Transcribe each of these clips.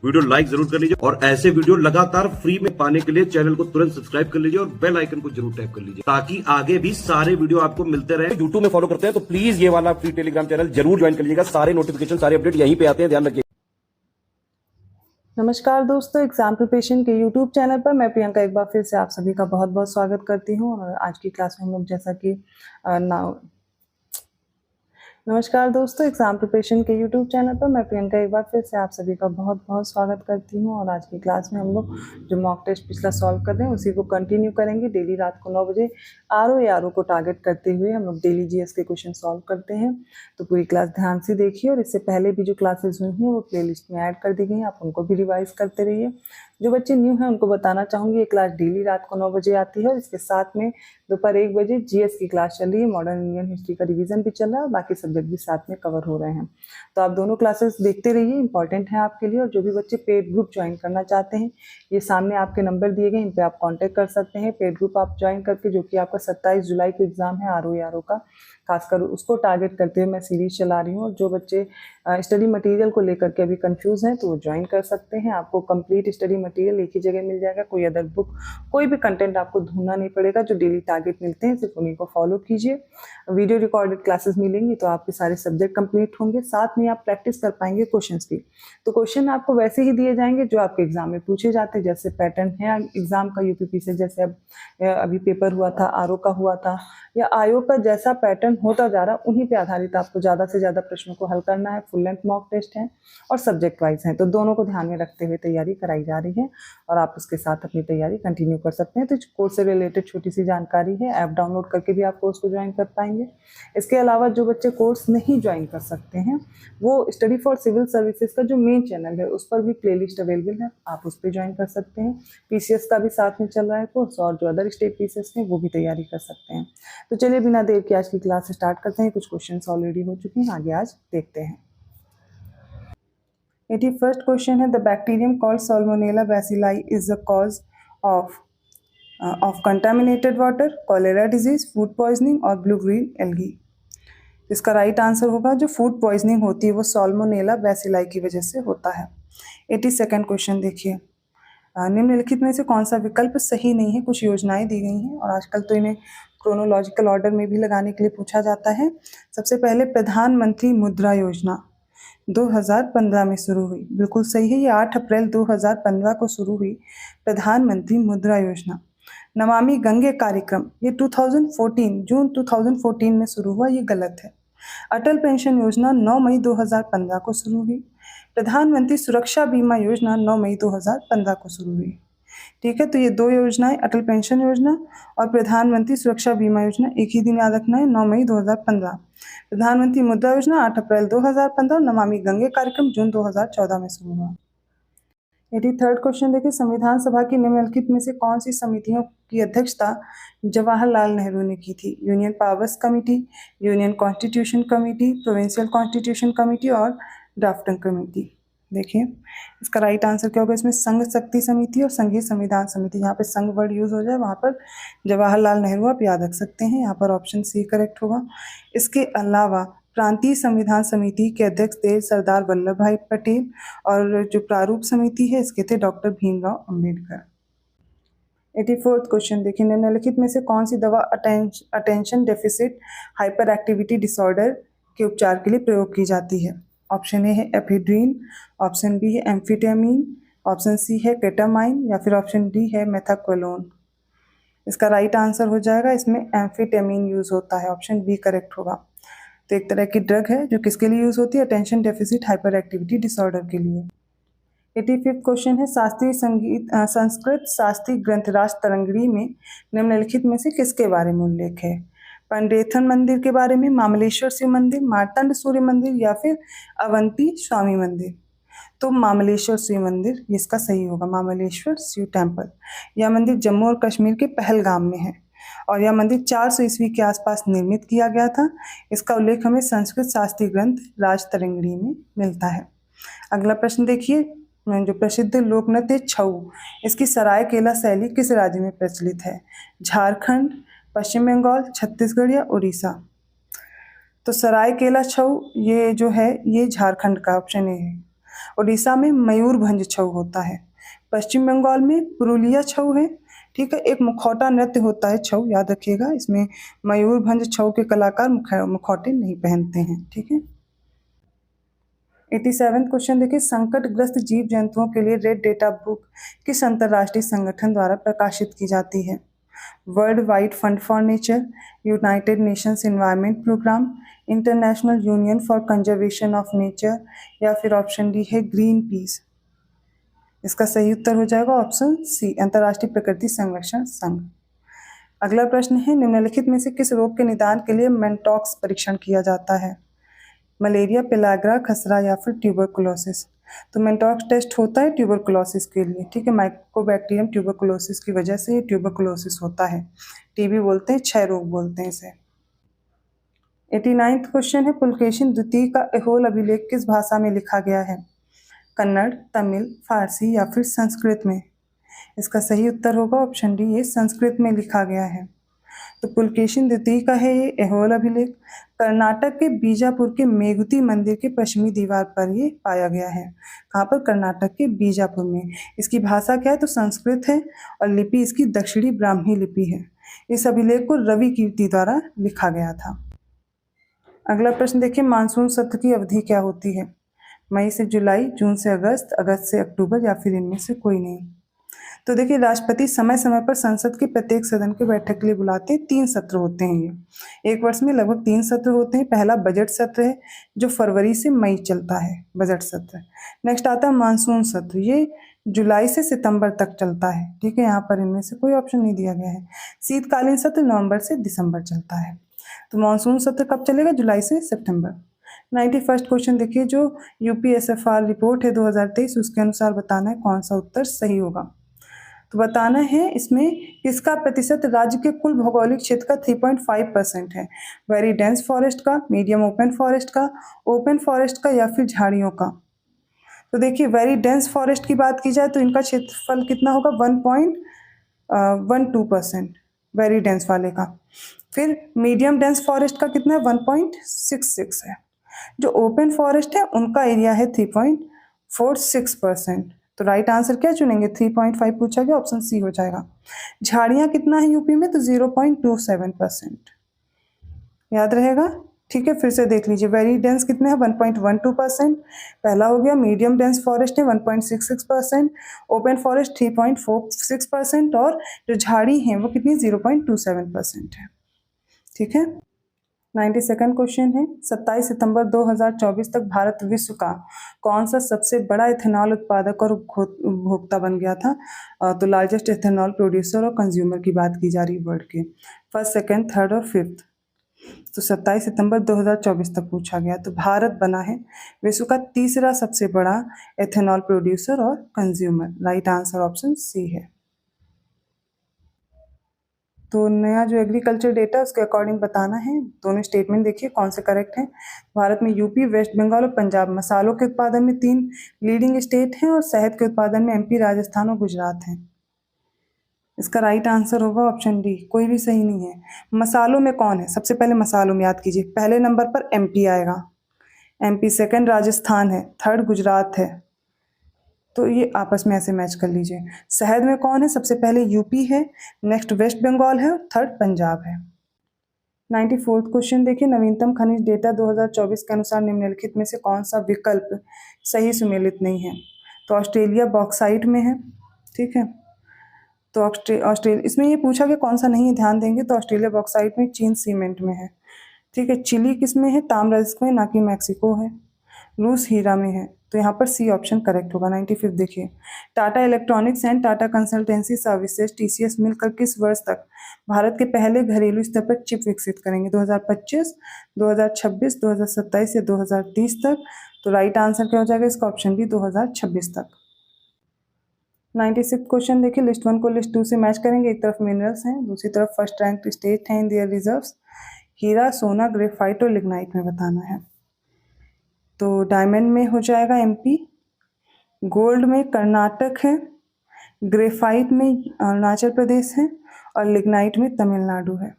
Video like जरूर कर लीजिए और ऐसे वीडियो लगातार फ्री में पाने के लिए चैनल को तुरंत सब्सक्राइब कर लीजिए और बेल आइकन को जरूर टैप कर लीजिए ताकि आगे भी सारे वीडियो आपको मिलते रहे। यूट्यूब में फॉलो करते हैं तो प्लीज ये वाला फ्री टेलीग्राम चैनल जरूर ज्वाइन कर लीजिएगा। सारे नोटिफिकेशन सारे अपडेट यहीं पे आते हैं, ध्यान रखिए। नमस्कार दोस्तों, एग्जाम प्रिपरेशन के यूट्यूब चैनल पर मैं प्रियंका एक बार फिर से आप सभी का बहुत बहुत स्वागत करती हूँ। और आज की क्लास में हम लोग जैसा कि नमस्कार दोस्तों, एग्जाम प्रिपरेशन के यूट्यूब चैनल पर मैं प्रियंका एक बार फिर से आप सभी का बहुत बहुत स्वागत करती हूँ। और आज की क्लास में हम लोग जो मॉक टेस्ट पिछला सॉल्व कर रहे हैं उसी को कंटिन्यू करेंगे। डेली रात को 9 बजे आरओ को टारगेट करते हुए हम लोग डेली जीएस के क्वेश्चन सॉल्व करते हैं। तो पूरी क्लास ध्यान से देखिए और इससे पहले भी जो क्लासेस हुई हैं वो प्लेलिस्ट में ऐड कर दी गई हैं, आप उनको भी रिवाइज करते रहिए। जो बच्चे न्यू हैं उनको बताना चाहूँगी ये क्लास डेली रात को 9 बजे आती है और इसके साथ में दोपहर 1 बजे जीएस की क्लास चल रही है। मॉडर्न इंडियन हिस्ट्री का रिवीजन भी चल रहा है और बाकी सब्जेक्ट भी साथ में कवर हो रहे हैं। तो आप दोनों क्लासेस देखते रहिए, इंपॉर्टेंट है आपके लिए। और जो भी बच्चे पेड ग्रुप ज्वाइन करना चाहते हैं ये सामने आपके नंबर दिए गए, इन पे आप कांटेक्ट कर सकते हैं। पेड ग्रुप आप ज्वाइन करके, जो कि आपका 27 जुलाई को एग्जाम है आरओ का, खासकर उसको टारगेट करते हुए मैं सीरीज चला रही हूँ। और जो बच्चे स्टडी मटेरियल को लेकर के अभी कंफ्यूज हैं तो वो ज्वाइन कर सकते हैं। आपको कंप्लीट स्टडी मटेरियल एक ही जगह मिल जाएगा, कोई अदर बुक कोई भी कंटेंट आपको ढूंढना नहीं पड़ेगा। जो डेली टारगेट मिलते हैं सिर्फ उन्हीं को फॉलो कीजिए। वीडियो रिकॉर्डेड क्लासेस मिलेंगी तो आपके सारे सब्जेक्ट कंप्लीट होंगे, साथ में आप प्रैक्टिस कर पाएंगे क्वेश्चंस की। तो क्वेश्चन आपको वैसे ही दिए जाएंगे जो आपके एग्जाम में पूछे जाते हैं। जैसे पैटर्न है एग्जाम का यूपीपी से, जैसे अब अभी पेपर हुआ था आरओ का हुआ था, या आयो का जैसा पैटर्न होता जा रहा उन्हीं पे आधारित आपको ज़्यादा से ज़्यादा प्रश्नों को हल करना है। फुल लेंथ मॉक टेस्ट है और सब्जेक्ट वाइज है, तो दोनों को ध्यान में रखते हुए तैयारी कराई जा रही है और आप उसके साथ अपनी तैयारी कंटिन्यू कर सकते हैं। तो कोर्स से रिलेटेड छोटी सी जानकारी है, ऐप डाउनलोड करके भी आप कोर्स को ज्वाइन कर पाएंगे। इसके अलावा जो बच्चे कोर्स नहीं ज्वाइन कर सकते हैं वो स्टडी फॉर सिविल सर्विसेज का जो मेन चैनल है उस पर भी प्लेलिस्ट अवेलेबल है, आप उस पर ज्वाइन कर सकते हैं। पीसीएस का भी साथ में चल रहा है कोर्स और जो अदर स्टेट पीसीएस हैं वो भी तैयारी कर सकते हैं। तो चलिए बिना देर के आज की क्लास स्टार्ट करते हैं। कुछ क्वेश्चंस ऑलरेडी हो चुके हैं, आगे आज देखते हैं। 81st क्वेश्चन है, the bacterium called salmonella bacilli is the cause of contaminated water, cholera disease, food poisoning और ब्लू ग्रीन एल्गी। इसका राइट आंसर होगा जो फूड पॉइजनिंग होती है वो साल्मोनेला बैसिलाई की वजह से होता है। 82nd क्वेश्चन देखिए, निम्नलिखित में से कौन सा विकल्प सही नहीं है। कुछ योजनाएं दी गई हैं और आजकल तो इन्हें क्रोनोलॉजिकल ऑर्डर में भी लगाने के लिए पूछा जाता है। सबसे पहले प्रधानमंत्री मुद्रा योजना 2015 में शुरू हुई, बिल्कुल सही है, ये 8 अप्रैल 2015 को शुरू हुई प्रधानमंत्री मुद्रा योजना। नमामि गंगे कार्यक्रम ये 2014 जून 2014 में शुरू हुआ, ये गलत है। अटल पेंशन योजना 9 मई 2015 को शुरू हुई। प्रधानमंत्री सुरक्षा बीमा योजना 9 मई 2015 को शुरू हुई। ठीक है, तो ये दो योजनाएं, अटल पेंशन योजना और प्रधानमंत्री सुरक्षा बीमा योजना, एक ही दिन याद रखना है, 9 मई 2015। प्रधानमंत्री मुद्रा योजना 8 अप्रैल 2015 और नमामि गंगे कार्यक्रम जून 2014 में शुरू हुआ। 83rd क्वेश्चन देखिए, संविधान सभा की निम्नलिखित में से कौन सी समितियों की अध्यक्षता जवाहरलाल नेहरू ने की थी। Union powers committee, union constitution committee, provincial constitution committee और ड्राफ्टिंग कमेटी। देखिए इसका राइट आंसर क्या होगा, इसमें संघ शक्ति समिति और संघीय संविधान समिति, यहाँ पे संघ वर्ड यूज हो जाए वहाँ पर जवाहरलाल नेहरू आप याद रख सकते हैं, यहाँ पर ऑप्शन सी करेक्ट होगा। इसके अलावा प्रांतीय संविधान समिति के अध्यक्ष थे सरदार वल्लभ भाई पटेल और जो प्रारूप समिति है इसके थे doctor Bhimrao Ambedkar. 84th question देखिए, निम्नलिखित में से कौन सी दवा attention deficit hyper activity disorder के उपचार के लिए प्रयोग की जाती है। ऑप्शन ए है एफेड्रीन, ऑप्शन बी है एम्फीटेमिन, ऑप्शन सी है केटामाइन या फिर ऑप्शन डी है मेथाक्वेलोन। इसका राइट आंसर हो जाएगा, इसमें एम्फीटेमिन यूज होता है, ऑप्शन बी करेक्ट होगा। तो एक तरह की ड्रग है जो किसके लिए यूज होती है, attention deficit hyper activity disorder के लिए। 85th क्वेश्चन है, शास्त्रीय संगीत संस्कृत शास्त्रीय ग्रंथ राज तरंगिणी में निम्नलिखित में से किसके बारे में उल्लेख है। पंडेथन मंदिर के बारे में, मामलेश्वर शिव मंदिर, मार्तंड सूर्य मंदिर या फिर अवंती स्वामी मंदिर। तो मामलेश्वर शिव मंदिर इसका सही होगा, मामलेश्वर शिव टेम्पल। यह मंदिर जम्मू और कश्मीर के पहलगाम में है और यह मंदिर 400 ईस्वी के आसपास निर्मित किया गया था। इसका उल्लेख हमें संस्कृत शास्त्रीय ग्रंथ राज तरंगिणी में मिलता है। अगला प्रश्न देखिए, जो प्रसिद्ध लोक नृत्य छऊ, इसकी सरायकेला शैली किस राज्य में प्रचलित है। झारखंड, पश्चिम बंगाल, छत्तीसगढ़ या उड़ीसा। तो सरायकेला छऊ ये जो है ये झारखंड का, ऑप्शन ए है। उड़ीसा में मयूरभंज छऊ होता है। पश्चिम बंगाल में पुरुलिया छऊ है। ठीक है, एक मुखौटा नृत्य होता है छऊ, याद रखिएगा। इसमें मयूरभंज छऊ के कलाकार मुखौटे नहीं पहनते हैं। ठीक है। 87 क्वेश्चन देखिए, संकटग्रस्त जीव जंतुओं के लिए रेड डेटा बुक किस अंतर्राष्ट्रीय संगठन द्वारा प्रकाशित की जाती है? World wide fund for nature, united nations environment programme, international union for conservation of nature, या फिर ऑप्शन डी है ग्रीन पीस। इसका सही उत्तर हो जाएगा ऑप्शन सी, अंतर्राष्ट्रीय प्रकृति संरक्षण संघ। अगला प्रश्न है, निम्नलिखित में से किस रोग के निदान के लिए मेंटॉक्स परीक्षण किया जाता है? मलेरिया, पेलाग्रा, खसरा या फिर ट्यूबरकुलोसिस। तो मेंटॉक्स टेस्ट होता है ट्यूबरकुलोसिस के लिए। ठीक है, माइकोबैक्टीरियम ट्यूबरकुलोसिस की वजह से ये ट्यूबरकुलोसिस होता है। टीबी बोलते हैं, क्षय रोग बोलते हैं इसे। 89 क्वेश्चन है, पुलकेशिन द्वितीय का एहोल अभिलेख किस भाषा में लिखा गया है? कन्नड़, तमिल, फारसी या फिर संस्कृत में? इसका सही उत्तर होगा ऑप्शन डी, ये संस्कृत में लिखा गया है। तो पुलकेशिन द्वितीय का है ये एहोल अभिलेख। कर्नाटक के बीजापुर के मेगुती मंदिर के पश्चिमी दीवार पर ये पाया गया है। कहाँ पर? कर्नाटक के बीजापुर में। इसकी भाषा क्या है? तो संस्कृत है और लिपि इसकी दक्षिणी ब्राह्मी लिपि है। इस अभिलेख को रवि कीर्ति द्वारा लिखा गया था। अगला प्रश्न देखिए, मानसून सत्र की अवधि क्या होती है? मई से जुलाई, जून से अगस्त, अगस्त से अक्टूबर या फिर इनमें से कोई नहीं। तो देखिए, राष्ट्रपति समय समय पर संसद के प्रत्येक सदन की बैठक के लिए बुलाते हैं। 3 सत्र होते हैं ये। एक वर्ष में लगभग 3 सत्र होते हैं। पहला बजट सत्र है जो फरवरी से मई चलता है, बजट सत्र। नेक्स्ट आता है मानसून सत्र, ये जुलाई से सितंबर तक चलता है। ठीक है, यहाँ पर इनमें से कोई ऑप्शन नहीं दिया गया है। शीतकालीन सत्र नवंबर से दिसंबर चलता है। तो मानसून सत्र कब चलेगा? जुलाई से सितंबर। 91 क्वेश्चन देखिए, जो यूपीएसएफआर रिपोर्ट है 2023, उसके अनुसार बताना है कौन सा उत्तर सही होगा। तो बताना है इसमें किसका प्रतिशत राज्य के कुल भौगोलिक क्षेत्र का 3.5% है? वेरी डेंस फॉरेस्ट का, मीडियम ओपन फॉरेस्ट का, ओपन फॉरेस्ट का या फिर झाड़ियों का? तो देखिए, वेरी डेंस फॉरेस्ट की बात की जाए तो इनका क्षेत्रफल कितना होगा? 1.12% वेरी डेंस वाले का। फिर मीडियम डेंस फॉरेस्ट का कितना है? 1.66 है। जो ओपन फॉरेस्ट है उनका एरिया है 3.46%। तो राइट आंसर क्या चुनेंगे? 3.5 पूछा गया, ऑप्शन सी हो जाएगा। झाड़ियां कितना है यूपी में? तो 0.27%, याद रहेगा। ठीक है, फिर से देख लीजिए, वेरी डेंस कितने हैं? 1.12%, पहला हो गया। मीडियम डेंस फॉरेस्ट है 1.66%, ओपन फॉरेस्ट 3.46% और जो झाड़ी हैं वो कितनी? 0.27% है। ठीक है। 92nd क्वेश्चन है, 27 सितंबर 2024 तक भारत विश्व का कौन सा सबसे बड़ा इथेनॉल उत्पादक और उपभोक्ता बन गया था? तो लार्जेस्ट इथेनॉल प्रोड्यूसर और कंज्यूमर की बात की जा रही है वर्ल्ड के, फर्स्ट, सेकंड, थर्ड और फिफ्थ। तो 27 सितंबर 2024 तक पूछा गया। तो भारत बना है विश्व का तीसरा सबसे बड़ा इथेनॉल प्रोड्यूसर और consumer. Right answer option C है। तो नया जो एग्रीकल्चर डेटा उसके अकॉर्डिंग बताना है। दोनों स्टेटमेंट देखिए कौन से करेक्ट हैं। भारत में यूपी, वेस्ट बंगाल और पंजाब मसालों के उत्पादन में 3 लीडिंग स्टेट हैं और शहद के उत्पादन में एमपी, राजस्थान और गुजरात हैं। इसका राइट आंसर होगा ऑप्शन डी, कोई भी सही नहीं है। मसालों में कौन है? सबसे पहले मसालों में याद कीजिए, पहले नंबर पर एमपी आएगा, एमपी, सेकंड राजस्थान है, थर्ड गुजरात है। तो ये आपस में ऐसे मैच कर लीजिए। शहद में कौन है? सबसे पहले यूपी है, नेक्स्ट वेस्ट बंगाल है, थर्ड पंजाब है। 94th क्वेश्चन देखिए, नवीनतम खनिज डेटा 2024 के अनुसार निम्नलिखित में से कौन सा विकल्प सही सुमेलित नहीं है? तो ऑस्ट्रेलिया बॉक्साइट में है। ठीक है, तो ऑस्ट्रेलिया, इसमें ये पूछा कि कौन सा नहीं है, ध्यान देंगे तो ऑस्ट्रेलिया बॉक्साइट में, चीन सीमेंट में है। ठीक है, चिली किस में है? ताम्रस्क में, ना कि मैक्सिको है। रूस हीरा में है। तो यहाँ पर सी ऑप्शन करेक्ट होगा। 95 देखिए, Tata electronics and Tata consultancy services TCS मिलकर किस वर्ष तक भारत के पहले घरेलू स्तर पर चिप विकसित करेंगे? 2025, 2026, 2027 या 2030 तक? तो राइट आंसर क्या हो जाएगा इसका? ऑप्शन बी, 2026 तक। 96 क्वेश्चन देखिए, लिस्ट 1 को लिस्ट 2 से मैच करेंगे। एक तरफ मिनरल्स हैं, दूसरी तरफ फर्स्ट रैंक स्टेट हैं इन देयर रिजर्व्स। हीरा, सोना, ग्रेफाइट और लिग्नाइट में बताना है। तो डायमंड में हो जाएगा एमपी, गोल्ड में कर्नाटक है, ग्रेफाइट में अरुणाचल प्रदेश है और लिग्नाइट में तमिलनाडु है।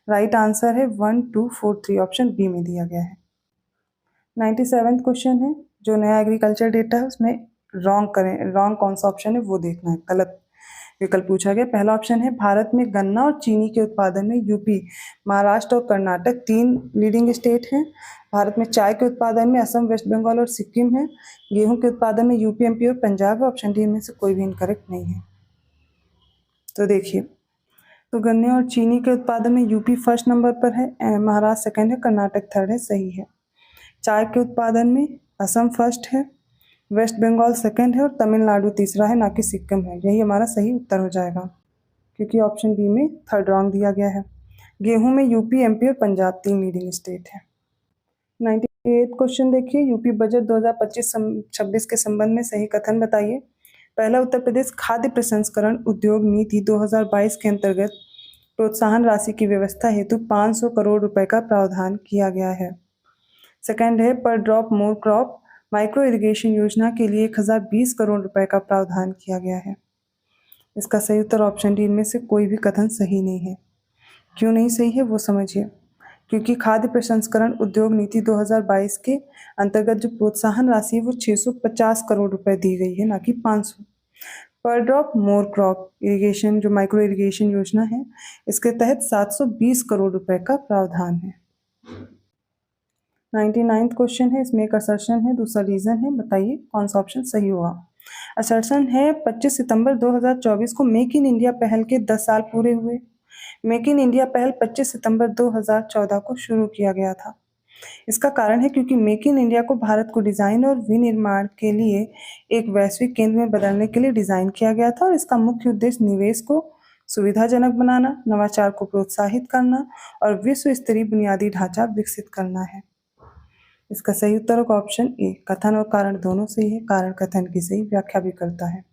राइट आंसर है 1, 2, 4, 3, ऑप्शन बी में दिया गया है। 97th क्वेश्चन है, जो नया एग्रीकल्चर डेटा है उसमें रॉन्ग कौन सा ऑप्शन है वो देखना है, गलत विकल्प पूछा गया। पहला ऑप्शन है भारत में गन्ना और चीनी के उत्पादन में यूपी, महाराष्ट्र और कर्नाटक 3 लीडिंग स्टेट हैं। भारत में चाय के उत्पादन में असम, वेस्ट बंगाल और सिक्किम है। गेहूं के उत्पादन में यूपी, एमपी और पंजाब है। ऑप्शन डी में से कोई भी इनकरेक्ट नहीं है। तो देखिए, तो गन्ने और चीनी के उत्पादन में यूपी फर्स्ट नंबर पर है, महाराष्ट्र सेकंड है, कर्नाटक थर्ड है, सही है। चाय के उत्पादन में असम फर्स्ट है, वेस्ट बंगाल सेकंड है और तमिलनाडु तीसरा है, ना कि सिक्किम है। यही हमारा सही उत्तर हो जाएगा, क्योंकि ऑप्शन बी में थर्ड रॉन्ग दिया गया है। गेहूं में यूपी, एमपी और पंजाब 3 लीडिंग स्टेट है। 98 क्वेश्चन देखिए, यूपी बजट 2025-26 के संबंध में सही कथन बताइए। पहला, उत्तर प्रदेश खाद्य प्रसंस्करण उद्योग नीति 2022 के अंतर्गत प्रोत्साहन राशि की व्यवस्था हेतु 500 करोड़ रुपए का प्रावधान किया गया है। सेकंड है, पर drop more crop micro irrigation योजना के लिए 1020 करोड़ रुपए का प्रावधान किया गया है। इसका सही उत्तर ऑप्शन डी में से कोई भी कथन सही नहीं है। क्यों नहीं सही है वो समझिए। क्योंकि खाद्य प्रसंस्करण उद्योग नीति 2022 के अंतर्गत जो प्रोत्साहन राशि है वो 650 करोड़ रुपए दी गई है, ना कि 500। पर ड्रॉप मोर क्रॉप इरिगेशन जो माइक्रो इरिगेशन योजना है, इसके तहत 720 करोड़ रुपए का प्रावधान है। 99th क्वेश्चन है, इसमें एक असर्शन है, दूसरा रीजन है, बताइए कौन सा ऑप्शन सही होगा। असर्शन है 25 सितंबर 2024 को मेक इन इंडिया पहल के 10 साल पूरे हुए। मेक इन इंडिया पहल 25 सितंबर 2014 को शुरू किया गया था। इसका कारण है क्योंकि मेक इन इंडिया को भारत को डिजाइन और विनिर्माण के लिए एक वैश्विक केंद्र में बदलने के लिए डिजाइन किया गया था और इसका मुख्य उद्देश्य निवेश को सुविधाजनक बनाना, नवाचार को प्रोत्साहित करना और विश्व स्तरीय बुनियादी ढांचा विकसित करना है। इसका सही उत्तर होगा ऑप्शन ए। कथन और कारण दोनों सही है, कारण कथन की सही व्याख्या भी करता है।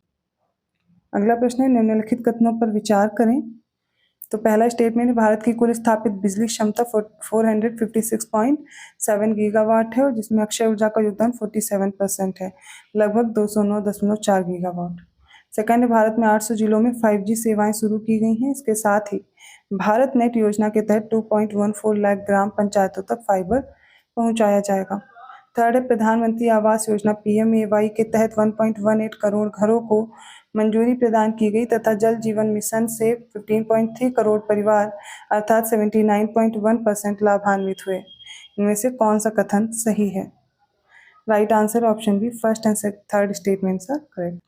अगला प्रश्न है, निम्नलिखित कथनों पर विचार करें। तो पहला स्टेटमेंट है, भारत की कुल स्थापित बिजली क्षमता 456.7 गीगावाट है और जिसमें अक्षय ऊर्जा का योगदान 47% है, लगभग 209.4 गीगावाट। सेकंड है, भारत में 800 जिलों में 5G सेवाएं शुरू की गई हैं। इसके साथ ही भारत नेट योजना के तहत 2.14 लाख ग्राम पंचायतों तक फाइबर पहुंचाया जाएगा। थर्ड है, प्रधानमंत्री आवास योजना PMAY के तहत 1.18 करोड़ घरों को मंजूरी प्रदान की गई तथा जल जीवन मिशन से 15.3 करोड़ परिवार अर्थात 79.1% लाभान्वित हुए। इनमें से कौन सा कथन सही है? Right answer option B, first and third statements are correct.